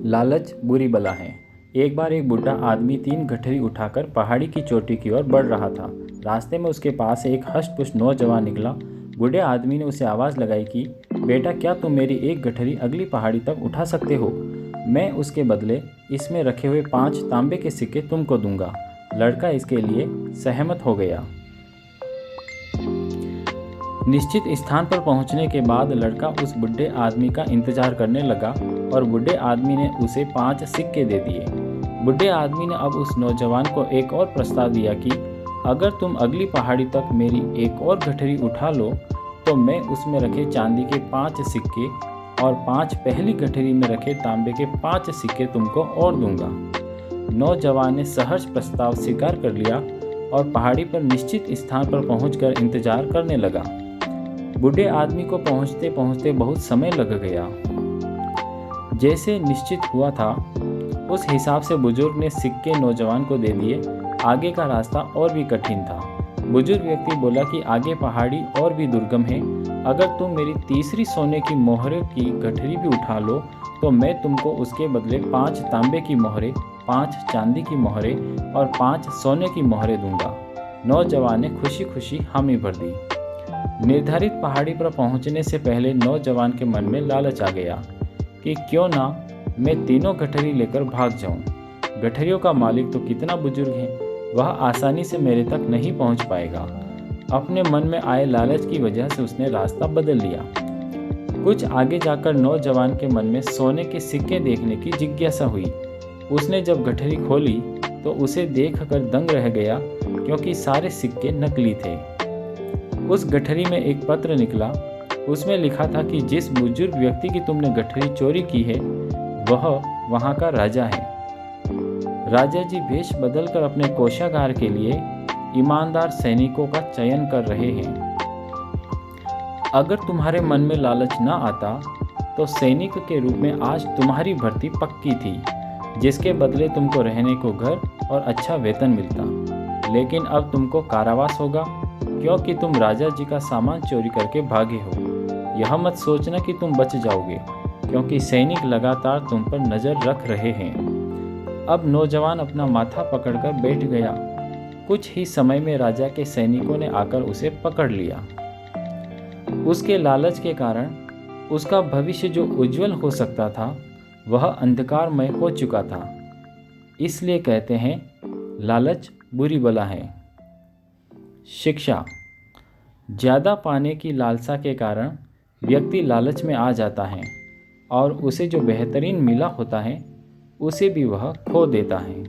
लालच बुरी बला है। एक बार एक बूढ़ा आदमी 3 गठरी उठाकर पहाड़ी की चोटी की ओर बढ़ रहा था। रास्ते में उसके पास एक हष्ट-पुष्ट नौजवान निकला। बूढ़े आदमी ने उसे आवाज़ लगाई कि बेटा, क्या तुम मेरी एक गठरी अगली पहाड़ी तक उठा सकते हो? मैं उसके बदले इसमें रखे हुए 5 तांबे के सिक्के तुमको दूंगा। लड़का इसके लिए सहमत हो गया। निश्चित स्थान पर पहुंचने के बाद लड़का उस बूढ़े आदमी का इंतजार करने लगा और बूढ़े आदमी ने उसे 5 सिक्के दे दिए। बूढ़े आदमी ने अब उस नौजवान को एक और प्रस्ताव दिया कि अगर तुम अगली पहाड़ी तक मेरी एक और गठरी उठा लो तो मैं उसमें रखे चांदी के 5 सिक्के और 5 पहली गठरी में रखे तांबे के 5 सिक्के तुमको और दूंगा। नौजवान ने सहर्ष प्रस्ताव स्वीकार कर लिया और पहाड़ी पर निश्चित स्थान पर पहुंचकर इंतजार करने लगा। बूढ़े आदमी को पहुंचते पहुंचते बहुत समय लग गया। जैसे निश्चित हुआ था उस हिसाब से बुजुर्ग ने सिक्के नौजवान को दे दिए। आगे का रास्ता और भी कठिन था। बुजुर्ग व्यक्ति बोला कि आगे पहाड़ी और भी दुर्गम है। अगर तुम मेरी तीसरी सोने की मोहरे की गठरी भी उठा लो तो मैं तुमको उसके बदले 5 तांबे की मोहरे, 5 चांदी की मोहरे और 5 सोने की मोहरे दूंगा। नौजवान ने खुशी खुशी हामी भर दी। निर्धारित पहाड़ी पर पहुंचने से पहले नौजवान के मन में लालच आ गया कि क्यों ना मैं तीनों गठरी लेकर भाग जाऊं। गठरियों का मालिक तो कितना बुजुर्ग है, वह आसानी से मेरे तक नहीं पहुंच पाएगा। अपने मन में आए लालच की वजह से उसने रास्ता बदल लिया। कुछ आगे जाकर नौजवान के मन में सोने के सिक्के देखने की जिज्ञासा हुई। उसने जब गठरी खोली तो उसे देखकर दंग रह गया, क्योंकि सारे सिक्के नकली थे। उस गठरी में एक पत्र निकला। उसमें लिखा था कि जिस बुजुर्ग व्यक्ति की तुमने गठरी चोरी की है वह वहाँ का राजा है। राजा जी भेष बदलकर अपने कोषागार के लिए ईमानदार सैनिकों का चयन कर रहे हैं। अगर तुम्हारे मन में लालच न आता तो सैनिक के रूप में आज तुम्हारी भर्ती पक्की थी, जिसके बदले तुमको रहने को घर और अच्छा वेतन मिलता। लेकिन अब तुमको कारावास होगा, क्योंकि तुम राजा जी का सामान चोरी करके भागे हो। यह मत सोचना कि तुम बच जाओगे, क्योंकि सैनिक लगातार तुम पर नज़र रख रहे हैं। अब नौजवान अपना माथा पकड़कर बैठ गया। कुछ ही समय में राजा के सैनिकों ने आकर उसे पकड़ लिया। उसके लालच के कारण उसका भविष्य जो उज्जवल हो सकता था वह अंधकारमय हो चुका था। इसलिए कहते हैं लालच बुरी बला है। शिक्षा। ज़्यादा पाने की लालसा के कारण व्यक्ति लालच में आ जाता है और उसे जो बेहतरीन मिला होता है उसे भी वह खो देता है।